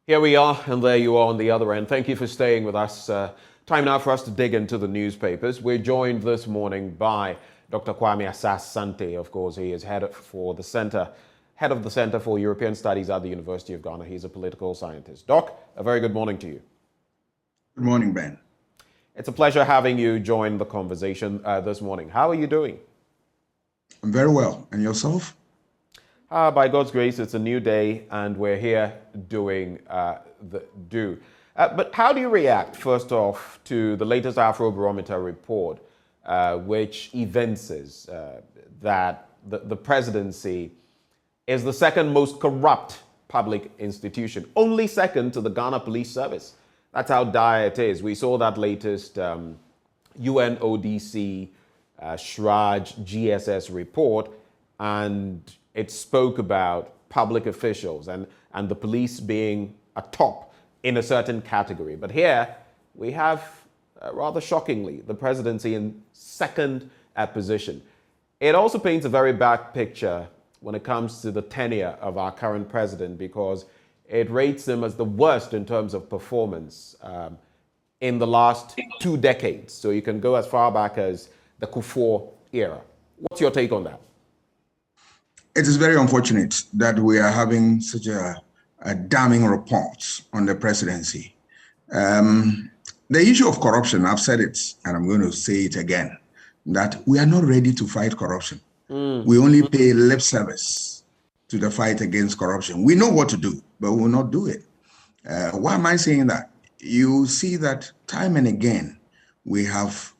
Here we are, and there you are on the other end. Thank you for staying with us. Time now for us to dig into the newspapers. We're joined this morning by Dr. Kwame Asas-Sante. Of course, he is head of the Center for European Studies at the University of Ghana. He's a political scientist. Doc, a very good morning to you. Good morning, Ben. It's a pleasure having you join the conversation this morning. How are you doing? I'm very well. And yourself? By God's grace, it's a new day, and we're here doing the do. But how do you react, first off, to the latest Afrobarometer report, which evinces that the presidency is the second most corrupt public institution, only second to the Ghana Police Service? That's how dire it is. We saw that latest UNODC SHRAJ GSS report, and it spoke about public officials and the police being atop in a certain category. But here we have, rather shockingly, the presidency in second position. It also paints a very bad picture when it comes to the tenure of our current president, because it rates him as the worst in terms of performance in the last 2 decades. So you can go as far back as the Kufuor era. What's your take on that? It is very unfortunate that we are having such a damning reports on the presidency. The issue of corruption, I've said it, and I'm going to say it again, that we are not ready to fight corruption. We only pay lip service to the fight against corruption. We know what to do, but we will not do it. Why am I saying that? You see that time and again, we have,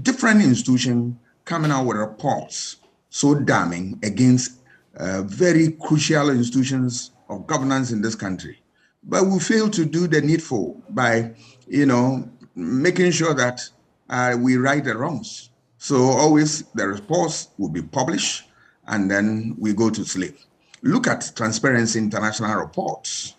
different institutions coming out with reports so damning against very crucial institutions of governance in this country. But we fail to do the needful by, making sure that we right the wrongs. So always the reports will be published and then we go to sleep. Look at Transparency International reports,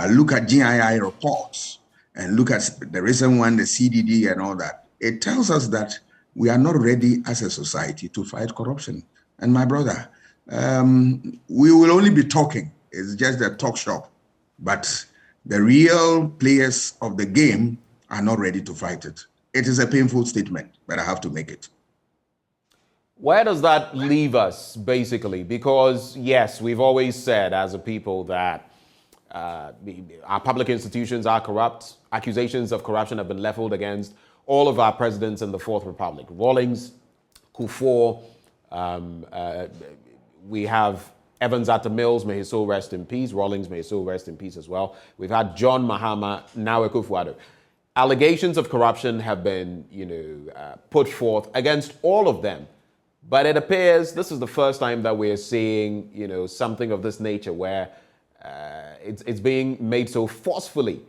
look at GII reports, and look at the recent one, the CDD and all that. It tells us that we are not ready as a society to fight corruption. And my brother, we will only be talking. It's just a talk shop. But the real players of the game are not ready to fight it. It is a painful statement, but I have to make it. Where does that leave us, basically? Because, yes, we've always said as a people that our public institutions are corrupt. Accusations of corruption have been leveled against all of our presidents in the Fourth Republic. Rawlings, Kufuor, we have Evans Atta Mills, may his soul rest in peace. Rawlings, may his soul rest in peace as well. We've had John Mahama, now Akufo-Addo. Allegations of corruption have been, put forth against all of them. But it appears this is the first time that we're seeing, something of this nature where it's being made so forcefully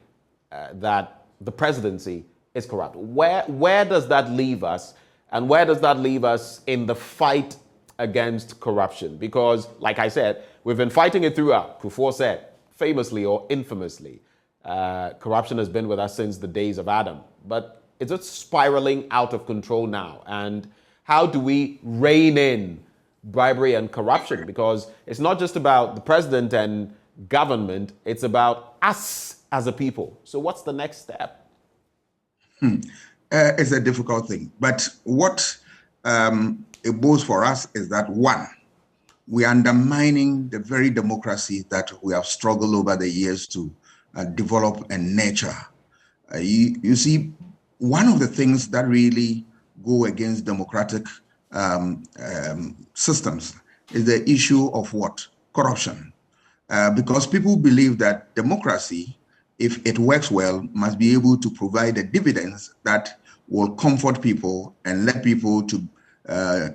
that the presidency is corrupt. Where does that leave us? And where does that leave us in the fight against corruption? Because, like I said, we've been fighting it throughout. Kufuor said, famously or infamously, corruption has been with us since the days of Adam. But is it spiraling out of control now? And how do we rein in bribery and corruption? Because it's not just about the president and government, it's about us as a people. So what's the next step? It's a difficult thing. But what it bodes for us is that, one, we are undermining the very democracy that we have struggled over the years to develop and nurture. You see, one of the things that really go against democratic systems is the issue of what? Corruption. Because people believe that democracy, if it works well, must be able to provide the dividends that will comfort people and let people to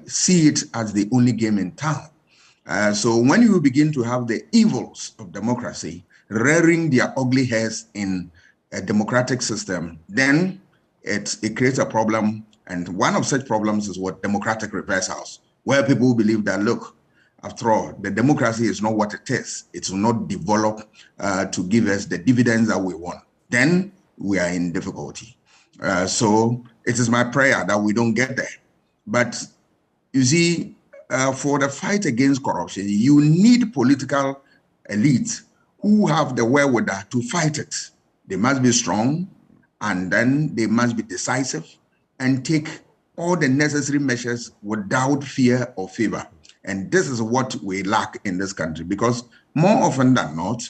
see it as the only game in town. So when you begin to have the evils of democracy rearing their ugly heads in a democratic system, then it creates a problem. And one of such problems is what? Democratic reversals, where people believe that, look, after all, the democracy is not what it is. It will not develop to give us the dividends that we want. Then we are in difficulty. So it is my prayer that we don't get there. But you see, for the fight against corruption, you need political elite who have the wherewithal to fight it. They must be strong, and then they must be decisive and take all the necessary measures without fear or favor. And this is what we lack in this country, because more often than not,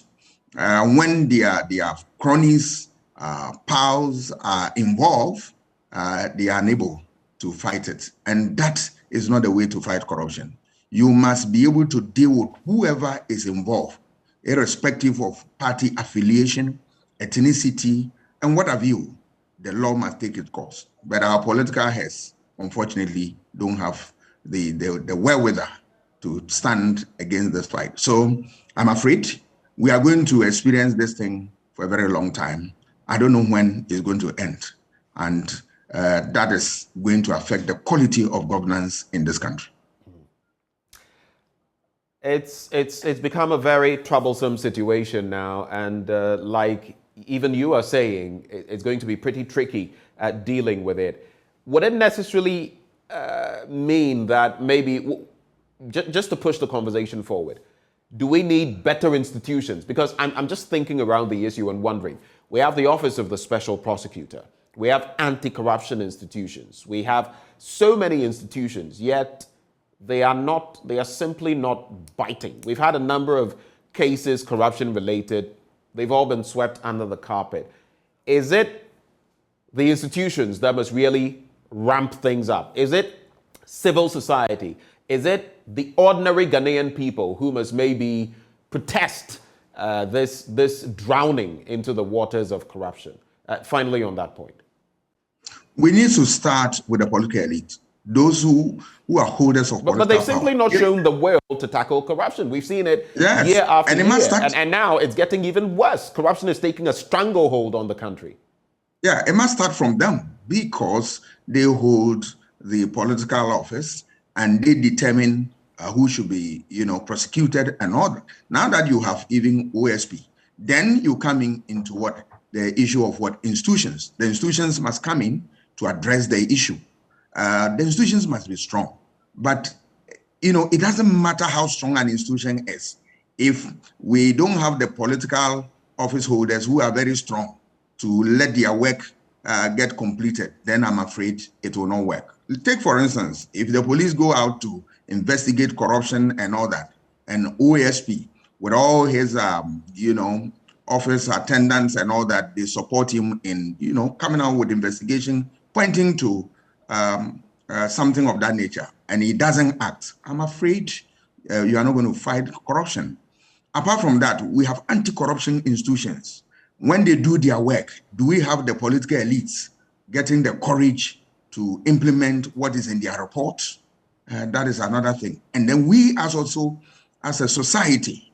when their cronies, pals are involved, they are unable to fight it. And that is not the way to fight corruption. You must be able to deal with whoever is involved, irrespective of party affiliation, ethnicity, and what have you. The law must take its course. But our political heads, unfortunately, don't have the wherewithal to stand against this fight. So I'm afraid we are going to experience this thing for a very long time. I don't know when it's going to end. And that is going to affect the quality of governance in this country. It's become a very troublesome situation now, and like even you are saying, it's going to be pretty tricky at dealing with it. Would it necessarily mean that maybe, just to push the conversation forward, do we need better institutions? Because I'm just thinking around the issue and wondering, we have the Office of the Special Prosecutor, we have anti-corruption institutions, we have so many institutions, yet they are simply not biting. We've had a number of cases, corruption related, they've all been swept under the carpet. Is it the institutions that must really ramp things up? Is it civil society? Is it the ordinary Ghanaian people who must maybe protest this drowning into the waters of corruption? Finally, on that point. We need to start with the political elite, those who are holders of political power. But they've simply not shown the will to tackle corruption. We've seen it year after year. And now it's getting even worse. Corruption is taking a stranglehold on the country. Yeah, it must start from them, because they hold the political office and they determine who should be, prosecuted and all that. Now that you have even OSP, then you come into what? The issue of what? Institutions. The institutions must come in to address the issue. The institutions must be strong. But, it doesn't matter how strong an institution is. If we don't have the political office holders who are very strong to let their work get completed, then I'm afraid it will not work. Take, for instance, if the police go out to investigate corruption and all that, and OSP, with all his, office attendants and all that, they support him in, coming out with investigation, pointing to something of that nature, and he doesn't act, I'm afraid you are not going to fight corruption. Apart from that, we have anti-corruption institutions. When they do their work, do we have the political elites getting the courage to implement what is in their report? That is another thing. And then we as a society,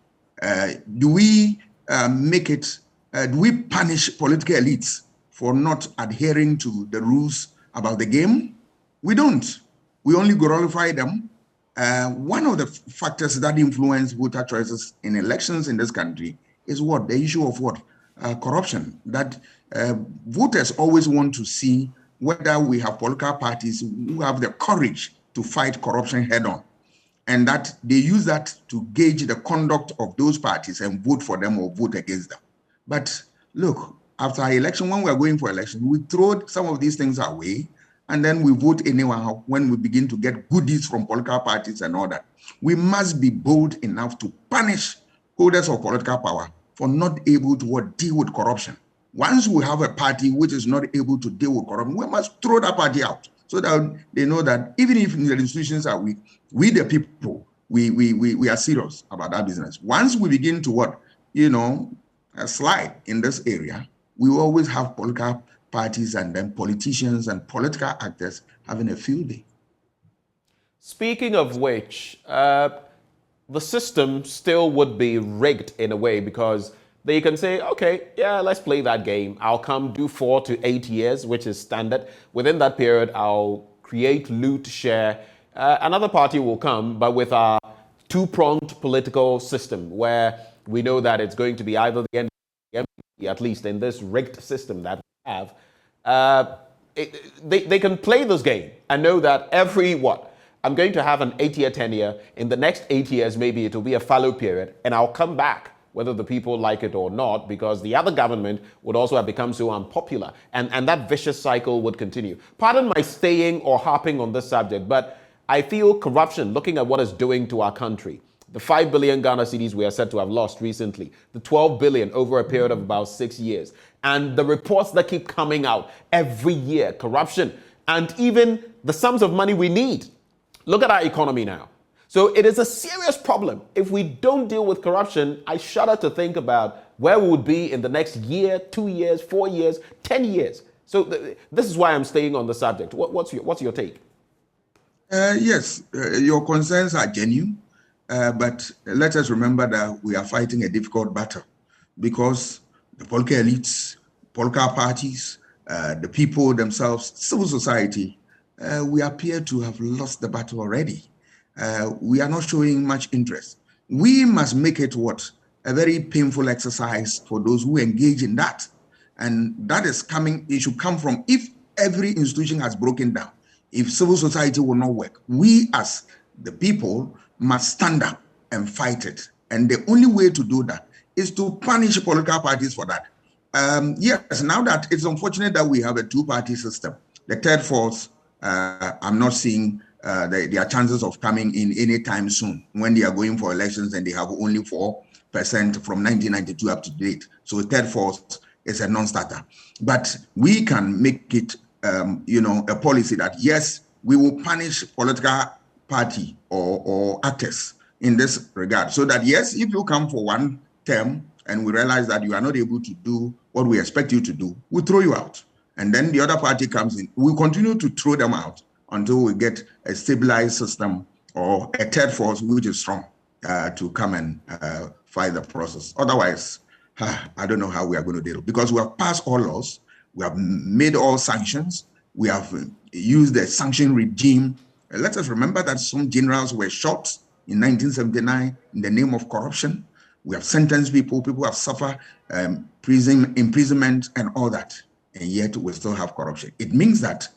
do we do we punish political elites for not adhering to the rules about the game? We don't. We only glorify them. One of the factors that influence voter choices in elections in this country is what? The issue of what? Corruption. That voters always want to see whether we have political parties who have the courage to fight corruption head on, and that they use that to gauge the conduct of those parties and vote for them or vote against them. But look, after our election, when we're going for election, we throw some of these things away, and then we vote anyhow when we begin to get goodies from political parties and all that. We must be bold enough to punish holders of political power for not able to deal with corruption. Once we have a party which is not able to deal with corruption, we must throw that party out, so that they know that even if the institutions are weak, we the people, we are serious about that business. Once we begin to slide in this area, we will always have political parties and then politicians and political actors having a field day. Speaking of which, the system still would be rigged in a way, because they can say, okay, yeah, let's play that game. I'll come do 4 to 8 years, which is standard. Within that period, I'll create, loot, share. Another party will come, but with a two-pronged political system where we know that it's going to be either the NDP, at least in this rigged system that we have. They can play this game and know that I'm going to have an 8-year tenure. In the next 8 years, maybe it will be a fallow period, and I'll come back whether the people like it or not, because the other government would also have become so unpopular. And that vicious cycle would continue. Pardon my staying or harping on this subject, but I feel corruption, looking at what it's doing to our country, the 5 billion Ghana cedis we are said to have lost recently, the 12 billion over a period of about 6 years, and the reports that keep coming out every year, corruption, and even the sums of money we need. Look at our economy now. So it is a serious problem. If we don't deal with corruption, I shudder to think about where we would be in the next year, 2 years, 4 years, 10 years. So this is why I'm staying on the subject. What's your take? Yes, your concerns are genuine, but let us remember that we are fighting a difficult battle because the political elites, political parties, the people themselves, civil society, we appear to have lost the battle already. We are not showing much interest. We must make it a very painful exercise for those who engage in that. And that is coming, it should come from if every institution has broken down, if civil society will not work, we as the people must stand up and fight it. And the only way to do that is to punish political parties for that. Yes, now that it's unfortunate that we have a two-party system. The third force, I'm not seeing their chances of coming in anytime soon when they are going for elections and they have only 4% from 1992 up to date. So third force is a non-starter. But we can make it, a policy that, yes, we will punish political party or actors in this regard. So that, yes, if you come for one term and we realize that you are not able to do what we expect you to do, we throw you out. And then the other party comes in. We continue to throw them out until we get a stabilized system or a third force which is strong to come and fight the process. Otherwise, I don't know how we are going to deal, because we have passed all laws, we have made all sanctions, we have used the sanction regime. Let us remember that some generals were shot in 1979 in the name of corruption. We have sentenced people have suffered imprisonment and all that, and yet we still have corruption. It means that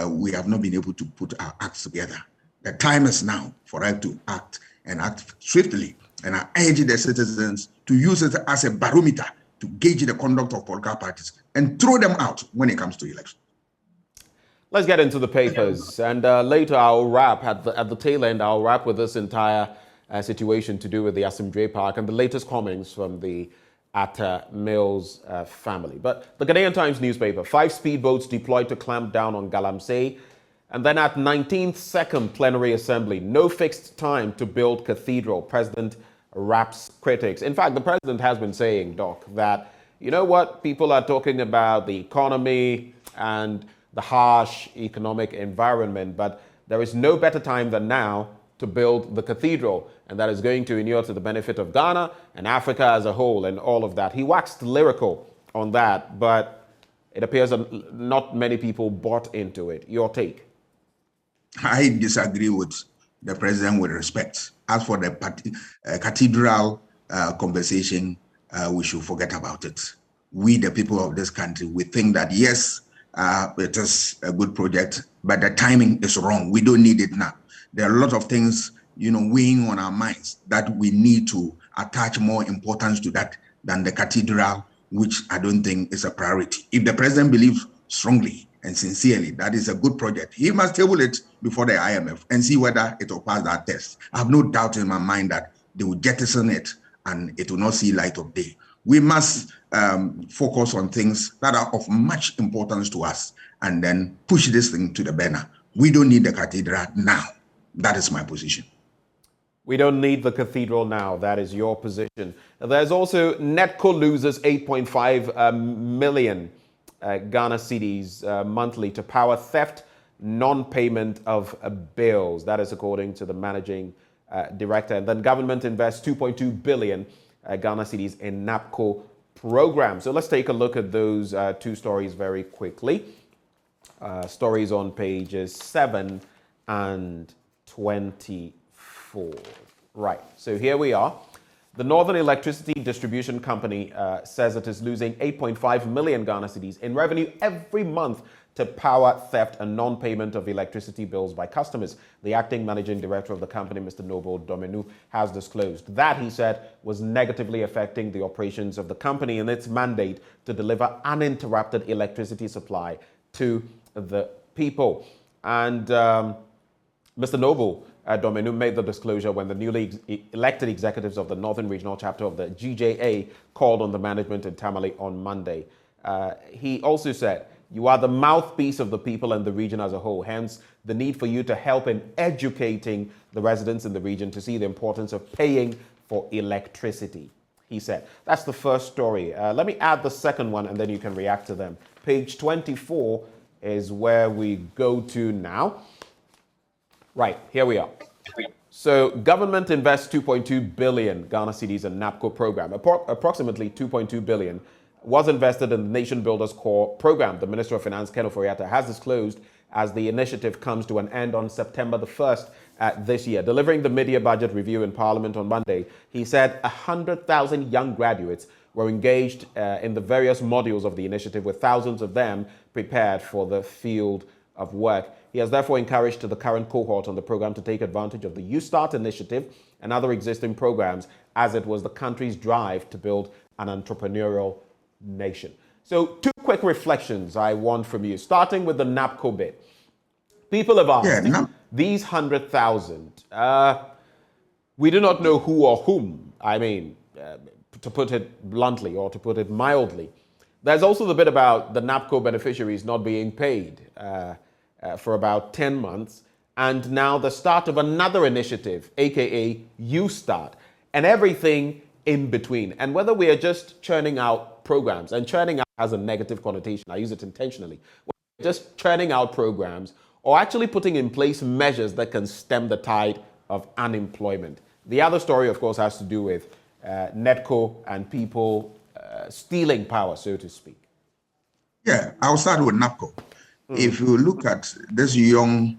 we have not been able to put our acts together. The time is now for us to act and act swiftly. And I urge the citizens to use it as a barometer to gauge the conduct of political parties and throw them out when it comes to elections. Let's get into the papers, and later I'll wrap at the tail end. I'll wrap with this entire situation to do with the Assembly Park and the latest comments from the Atta Mills family. But the Ghanaian Times newspaper: 5 speedboats deployed to clamp down on Galamsey. And then at 19th second plenary assembly, no fixed time to build cathedral. President raps critics. In fact, the president has been saying, Doc, that, you know what, people are talking about the economy and the harsh economic environment, but there is no better time than now to build the cathedral, and that is going to inure to the benefit of Ghana and Africa as a whole and all of that. He waxed lyrical on that, but it appears that not many people bought into it. Your take? I disagree with the president with respect. As for the cathedral conversation, we should forget about it. We, the people of this country, we think that, yes, it is a good project, but the timing is wrong. We don't need it now. There are a lot of things, weighing on our minds that we need to attach more importance to that than the cathedral, which I don't think is a priority. If the president believes strongly and sincerely that is a good project, he must table it before the IMF and see whether it will pass that test. I have no doubt in my mind that they will jettison it and it will not see light of day. We must focus on things that are of much importance to us and then push this thing to the banner. We don't need the cathedral now. That is my position. We don't need the cathedral now. That is your position. There's also Napco loses 8.5 million Ghana cedis monthly to power theft, non-payment of bills. That is according to the managing director. And then government invests 2.2 billion Ghana cedis in Napco program. So let's take a look at those two stories very quickly. Stories on pages 7 and 24. Right, so here we are. The Northern Electricity Distribution Company says it is losing 8.5 million Ghana cedis in revenue every month to power theft and non-payment of electricity bills by customers. The acting managing director of the company, Mr. Noble Domenu, has disclosed that, he said, was negatively affecting the operations of the company and its mandate to deliver uninterrupted electricity supply to the people. And Mr. Noble Domenu made the disclosure when the newly elected executives of the Northern Regional Chapter of the GJA called on the management in Tamale on Monday. He also said, "You are the mouthpiece of the people and the region as a whole, hence the need for you to help in educating the residents in the region to see the importance of paying for electricity," he said. That's the first story. Let me add the second one and then you can react to them. Page 24 is where we go to now. Right, here we are. So government invests 2.2 billion Ghana cedis in Napco program. Approximately 2.2 billion was invested in the Nation Builders Core program. The Minister of Finance, Ken Ofori-Atta, has disclosed as the initiative comes to an end on September the 1st this year. Delivering the mid-year budget review in Parliament on Monday, he said 100,000 young graduates were engaged in the various modules of the initiative, with thousands of them prepared for the field of work. He has therefore encouraged the current cohort on the program to take advantage of the You Start initiative and other existing programs, as it was the country's drive to build an entrepreneurial nation. So 2 quick reflections I want from you, starting with the Napco bit. People have asked, these 100,000, we do not know who or whom, I mean, to put it bluntly or to put it mildly. There's also the bit about the Napco beneficiaries not being paid for about 10 months, and now the start of another initiative, aka You Start, and everything in between. And whether we are just churning out programs, and churning out has a negative connotation, I use it intentionally, we're just churning out programs or actually putting in place measures that can stem the tide of unemployment. The other story, of course, has to do with Netco and people stealing power, so to speak. Yeah, I'll start with Napco. If you look at this young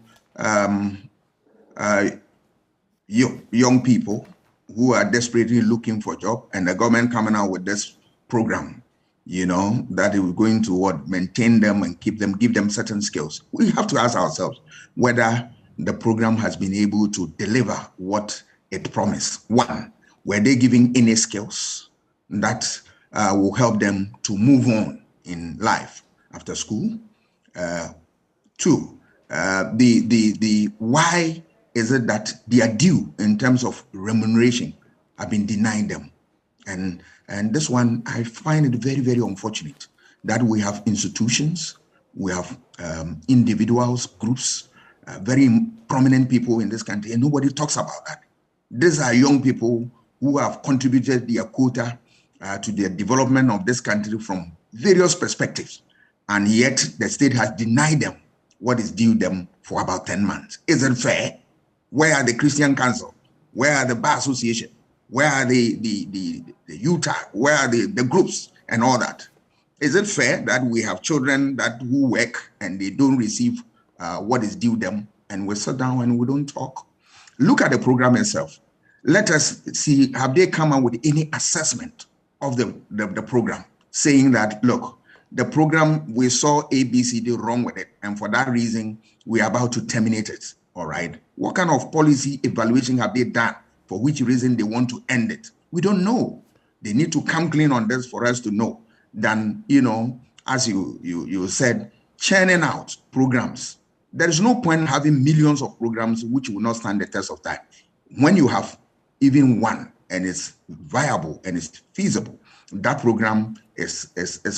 people who are desperately looking for a job, and the government coming out with this program, you know, that is going to maintain them and keep them, give them certain skills. We have to ask ourselves whether the program has been able to deliver what it promised. One, were they giving any skills that will help them to move on in life after school? Two, the why is it that they are due in terms of remuneration have been denied them? And this one, I find it very, very unfortunate that we have institutions, we have individuals, groups, very prominent people in this country, and nobody talks about that. These are young people who have contributed their quota to the development of this country from various perspectives, and yet the state has denied them what is due them for about 10 months. Is it fair? Where are the Christian Council? Where are the Bar Association? Where are the UTA? Where are the groups and all that? Is it fair that we have children who work and they don't receive what is due them, and we sit down and we don't talk? Look at the program itself. Let us see, have they come up with any assessment of the program, saying that, look, the program, we saw ABCD wrong with it, and for that reason, we are about to terminate it, all right? What kind of policy evaluation have they done, for which reason they want to end it? We don't know. They need to come clean on this for us to know. Than, you know, as you said, churning out programs. There is no point in having millions of programs which will not stand the test of time. When you have even one and it's viable and it's feasible, that program is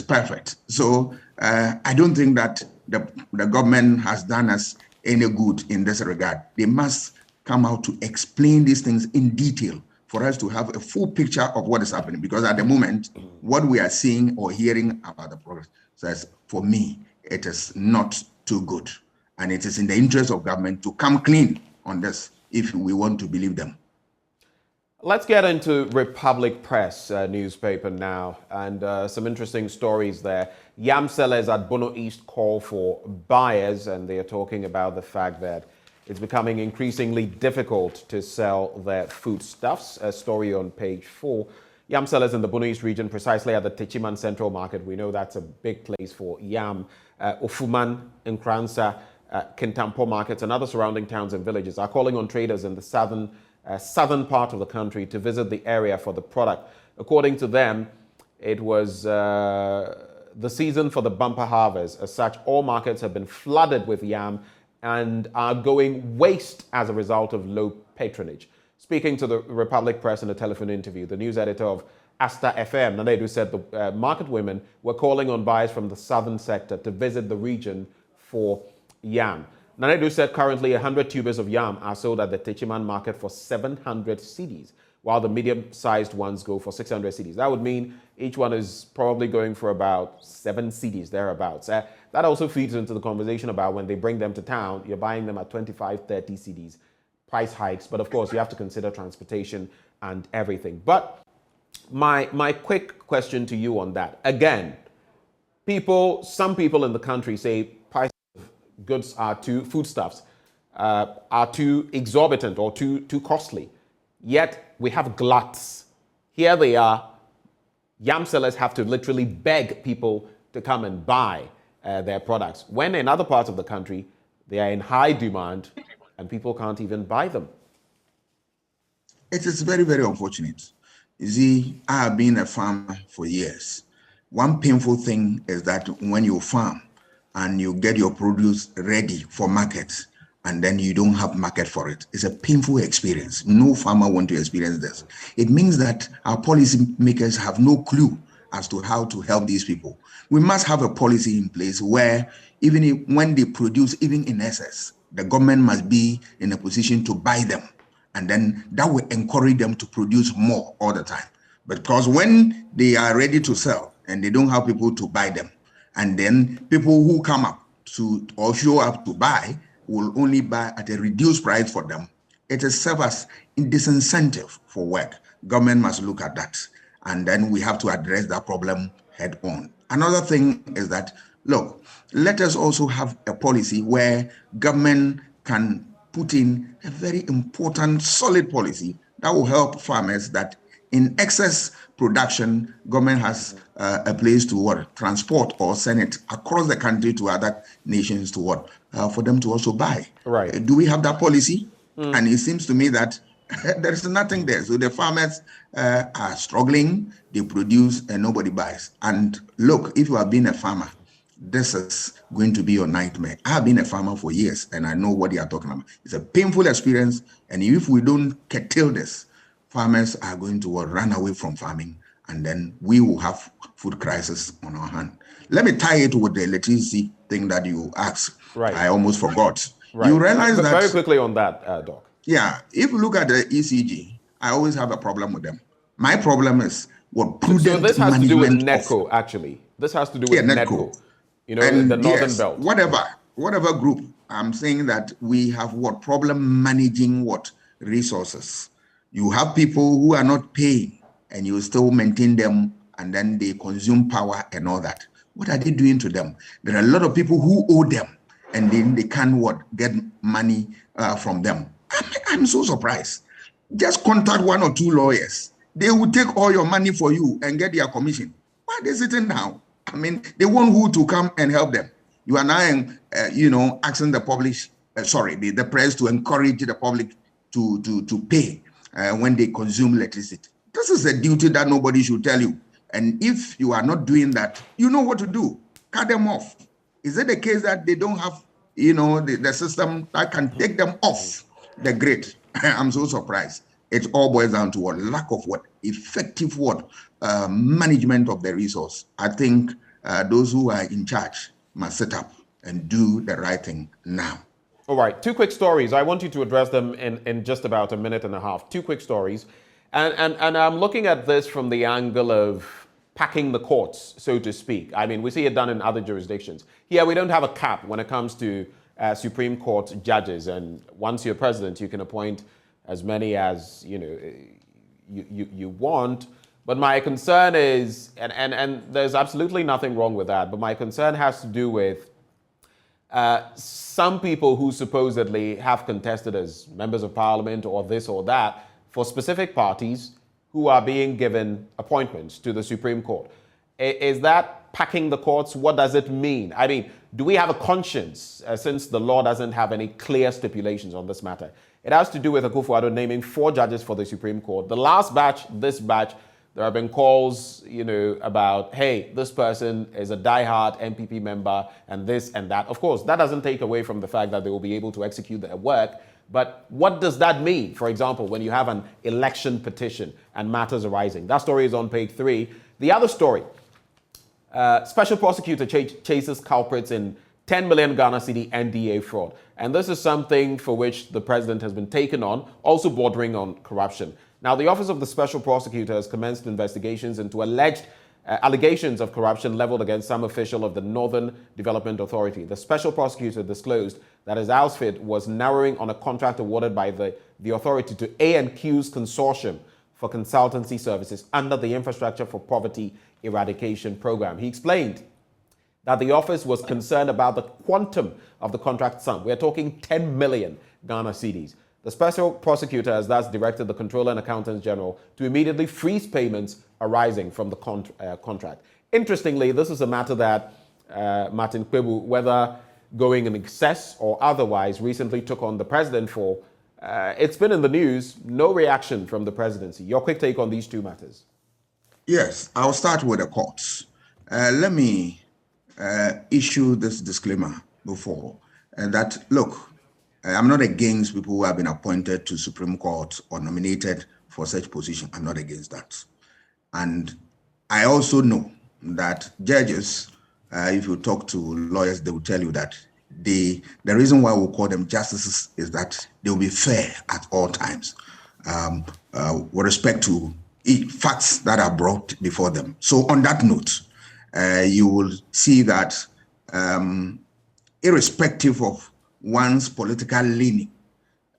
perfect. So I don't think that the government has done us any good in this regard. They must come out to explain these things in detail for us to have a full picture of what is happening. Because at the moment, what we are seeing or hearing about the progress says, for me, it is not too good. And it is in the interest of government to come clean on this if we want to believe them. Let's get into Republic Press newspaper now, and some interesting stories there. Yam sellers at Bono East call for buyers, and they are talking about the fact that it's becoming increasingly difficult to sell their foodstuffs. A story on page 4. Yam sellers in the Bono East region, precisely at the Techiman Central Market, we know that's a big place for yam. Ofuman, Nkransa, Kintampo markets and other surrounding towns and villages are calling on traders in the southern part of the country to visit the area for the product. According to them, it was the season for the bumper harvest. As such, all markets have been flooded with yam and are going waste as a result of low patronage. Speaking to the Republic Press in a telephone interview, the news editor of Asta FM, Nadedu, said the market women were calling on buyers from the southern sector to visit the region for yam. Nadedu said currently 100 tubers of yam are sold at the Techiman market for 700 cedis, while the medium-sized ones go for 600 cedis. That would mean each one is probably going for about 7 cedis, thereabouts. That also feeds into the conversation about when they bring them to town, you're buying them at 25, 30 cedis. Price hikes, but of course you have to consider transportation and everything. But my quick question to you on that, again, some people in the country say prices of goods are foodstuffs are too exorbitant or too costly. Yet we have gluts. Here they are. Yam sellers have to literally beg people to come and buy their products, when in other parts of the country they are in high demand and people can't even buy them. It is very, very unfortunate. You see, I have been a farmer for years. One painful thing is that when you farm and you get your produce ready for market and then you don't have market for it, it's a painful experience. No farmer wants to experience this. It means that our policy makers have no clue as to how to help these people. We must have a policy in place where when they produce, even in excess, the government must be in a position to buy them. And then that will encourage them to produce more all the time. Because when they are ready to sell and they don't have people to buy them, and then people who come up to or show up to buy will only buy at a reduced price for them, it is serve as a disincentive for work. Government must look at that. And then we have to address that problem head on. Another thing is that, look, let us also have a policy where government can put in a very important, solid policy that will help farmers that in excess production, government has a place to transport or send it across the country to other nations to for them to also buy. Right. Do we have that policy? And it seems to me that there is nothing there. So the farmers are struggling, they produce and nobody buys. And look, if you have been a farmer, this is going to be your nightmare. I have been a farmer for years and I know what they are talking about. It's a painful experience. And if we don't curtail this, farmers are going to run away from farming and then we will have food crisis on our hand. Let me tie it with the electricity thing that you asked. Right. I almost forgot. Right. You realize that... Very quickly on that, Doc. Yeah, if you look at the ECG, I always have a problem with them. My problem is what prudent So this has to do with management Napco, actually. This has to do with Napco. You know, and the Northern yes, Belt. Whatever group, I'm saying that we have problem managing resources. You have people who are not paying and you still maintain them and then they consume power and all that. What are they doing to them? There are a lot of people who owe them and then they can't get money from them. I'm so surprised. Just contact 1 or 2 lawyers. They will take all your money for you and get their commission. Why are they sitting down? I mean, they want who to come and help them. You are now, asking the public, the press to encourage the public to pay when they consume electricity. This is a duty that nobody should tell you. And if you are not doing that, you know what to do. Cut them off. Is it the case that they don't have, the system that can take them off the grid? I'm so surprised. It all boils down to lack of effective management of the resource. I think those who are in charge must sit up and do the right thing now. All right, 2 quick stories. I want you to address them in just about a minute and a half. 2 quick stories. And I'm looking at this from the angle of packing the courts, so to speak. I mean, we see it done in other jurisdictions. Here, we don't have a cap when it comes to Supreme Court judges. And once you're president, you can appoint as many as you want. But my concern is, and there's absolutely nothing wrong with that, but my concern has to do with some people who supposedly have contested as members of parliament or this or that for specific parties who are being given appointments to the Supreme Court. Is that packing the courts? What does it mean? I mean, do we have a conscience since the law doesn't have any clear stipulations on this matter? It has to do with Akufo-Addo naming 4 judges for the Supreme Court. The last batch, this batch, there have been calls, about, hey, this person is a diehard MPP member and this and that. Of course, that doesn't take away from the fact that they will be able to execute their work. But what does that mean, for example, when you have an election petition and matters arising? That story is on page 3. The other story, special prosecutor chases culprits in 10 million Ghana cedi NDA fraud. And this is something for which the president has been taken on, also bordering on corruption. Now, the Office of the Special Prosecutor has commenced investigations into alleged allegations of corruption leveled against some official of the Northern Development Authority. The Special Prosecutor disclosed that his outfit was narrowing on a contract awarded by the authority to A&Q's consortium for consultancy services under the Infrastructure for Poverty Eradication Program. He explained that the office was concerned about the quantum of the contract sum. We are talking 10 million Ghana cedis. The special prosecutor has thus directed the Controller and Accountant General to immediately freeze payments arising from the contract. Interestingly, this is a matter that Martin Kpebu, whether going in excess or otherwise, recently took on the president for. It's been in the news, no reaction from the presidency. Your quick take on these 2 matters? Yes, I'll start with the courts. Let me issue this disclaimer before that, look, I'm not against people who have been appointed to Supreme Court or nominated for such position. I'm not against that. And I also know that judges, if you talk to lawyers, they will tell you that the reason why we call them justices is that they will be fair at all times with respect to facts that are brought before them. So on that note, you will see that irrespective of one's political leaning,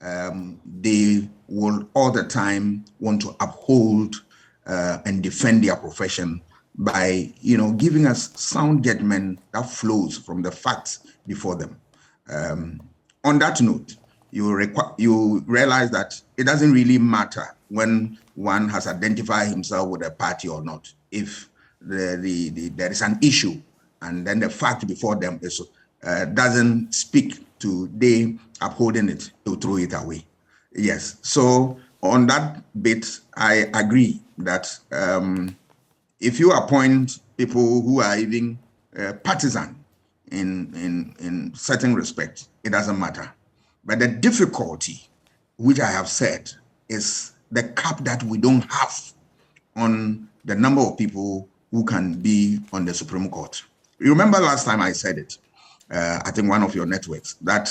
they will all the time want to uphold and defend their profession by, giving us sound judgment that flows from the facts before them. On that note, you realize that it doesn't really matter when one has identified himself with a party or not. If there is an issue and then the fact before them is doesn't speak to they upholding it, to throw it away. Yes. So on that bit, I agree that if you appoint people who are even partisan in certain respect, it doesn't matter. But the difficulty, which I have said, is the cap that we don't have on the number of people who can be on the Supreme Court. You remember last time I said it, I think one of your networks, that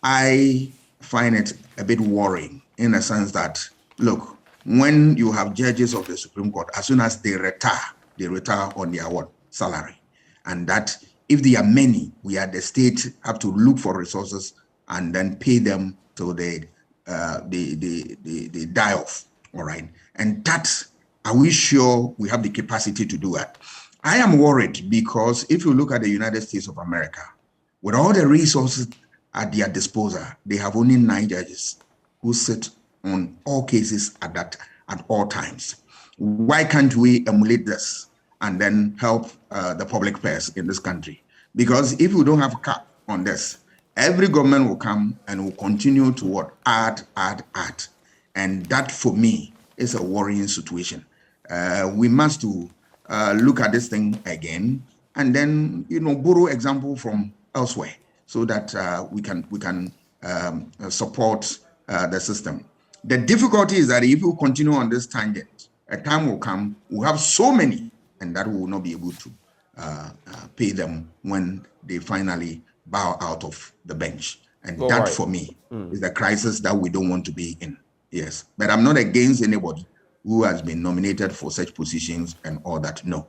I find it a bit worrying in the sense that, look, when you have judges of the Supreme Court, as soon as they retire on their salary. And that if there are many, we at the state have to look for resources and then pay them till they die off, all right? And that, are we sure we have the capacity to do that? I am worried because if you look at the United States of America, with all the resources at their disposal, they have only 9 judges who sit on all cases at all times. Why can't we emulate this and then help the public purse in this country? Because if we don't have a cap on this, every government will come and will continue to add. And that, for me, is a worrying situation. We must look at this thing again and then, borrow example from elsewhere so that we can support the system. The difficulty is that if we continue on this tangent, a time will come, we'll have so many, and that we will not be able to pay them when they finally bow out of the bench. And that, right, for me, is the crisis that we don't want to be in. Yes. But I'm not against anybody who has been nominated for such positions and all that. No.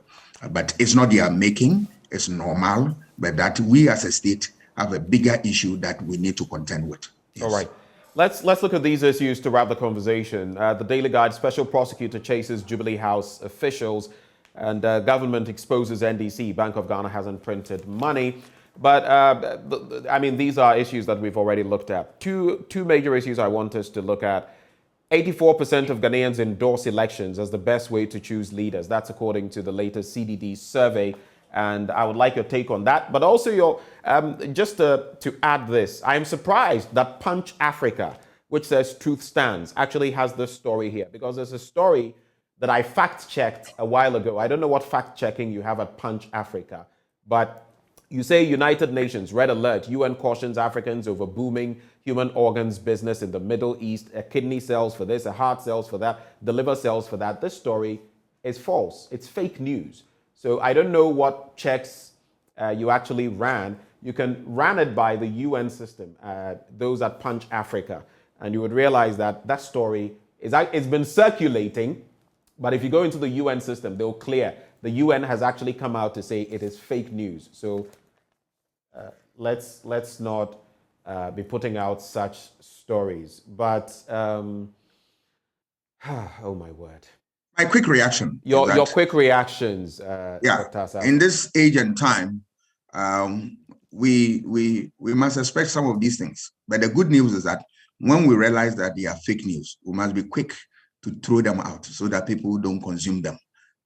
But it's not their making. It's normal. But that we as a state have a bigger issue that we need to contend with. Yes. All right. Let's look at these issues to wrap the conversation. The Daily Guide, special prosecutor chases Jubilee House officials, and government exposes NDC. Bank of Ghana hasn't printed money. But I mean, these are issues that we've already looked at. Two major issues I want us to look at. 84% of Ghanaians endorse elections as the best way to choose leaders. That's according to the latest CDD survey. And I would like your take on that. But also, just to add this, I am surprised that Punch Africa, which says truth stands, actually has this story here. Because there's a story that I fact-checked a while ago. I don't know what fact-checking you have at Punch Africa. But you say United Nations, red alert, UN cautions Africans over booming human organs business in the Middle East. A kidney sells for this, a heart sells for that, the liver sells for that. This story is false. It's fake news. So I don't know what checks you actually ran. You can run it by the UN system, those at Punch Africa, and you would realize that that story it's been circulating, but if you go into the UN system, they'll clear. The UN has actually come out to say it is fake news. So let's not be putting out such stories. But oh my word. My quick reaction. Your quick reactions. Yeah. In this age and time, we must expect some of these things. But the good news is that when we realize that they are fake news, we must be quick to throw them out so that people don't consume them.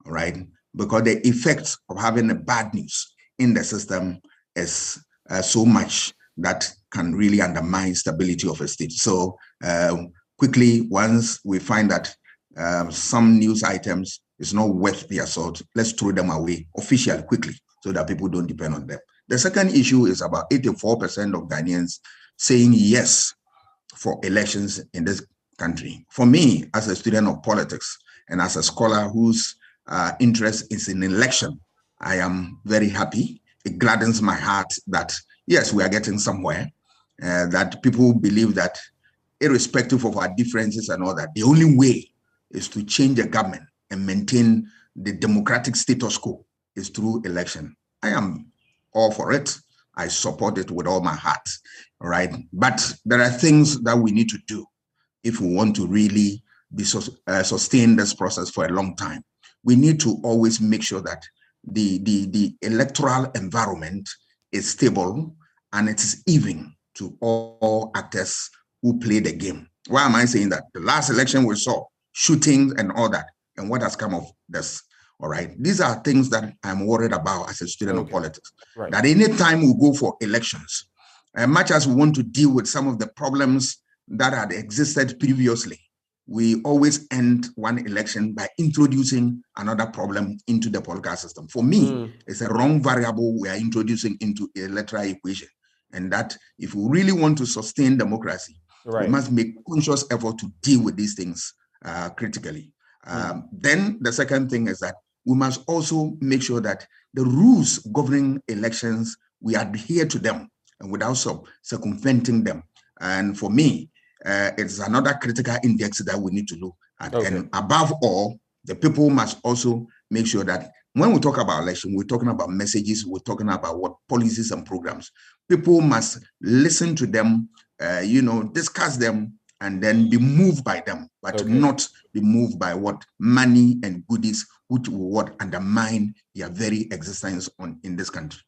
All right. Because the effect of having a bad news in the system is so much that can really undermine stability of a state. So quickly, once we find that some news items is not worth their salt, let's throw them away officially quickly so that people don't depend on them. The second issue is about 84% of Ghanaians saying yes for elections in this country. For me, as a student of politics and as a scholar whose interest is in election, I am very happy. It gladdens my heart that, yes, we are getting somewhere, that people believe that irrespective of our differences and all that, the only way is to change the government and maintain the democratic status quo is through election. I am all for it. I support it with all my heart, all right? But there are things that we need to do if we want to really be sustain this process for a long time. We need to always make sure that the electoral environment is stable and it is even to all actors who play the game. Why am I saying that? The last election we saw shootings and all that, and what has come of this? All right, these are things that I'm worried about as a student of politics. Right. That any time we go for elections, much as we want to deal with some of the problems that had existed previously, we always end one election by introducing another problem into the political system. For me, it's a wrong variable we are introducing into the electoral equation. And that if we really want to sustain democracy, we must make conscious effort to deal with these things critically. Then the second thing is that we must also make sure that the rules governing elections, we adhere to them and without circumventing them. And for me, it's another critical index that we need to look at. And above all, the people must also make sure that when we talk about election, we're talking about messages, we're talking about what policies and programs. People must listen to them, discuss them, and then be moved by them, but not be moved by what money and goodies which will undermine their very existence in this country.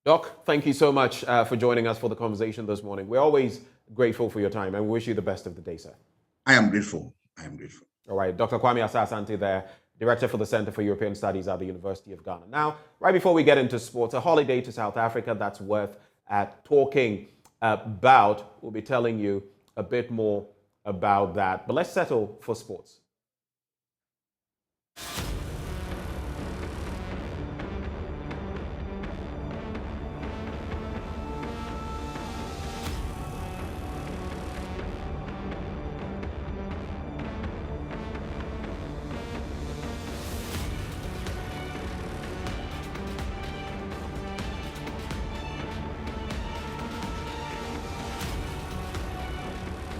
Doc, thank you so much for joining us for the conversation this morning. We're always grateful for your time and we wish you the best of the day, sir. I am grateful. I am grateful. All right, Dr. Kwame Asah-Asante there, Director for the Center for European Studies at the University of Ghana. Now, right before we get into sports, a holiday to South Africa that's worth talking about. We'll be telling you a bit more about that. But let's settle for sports.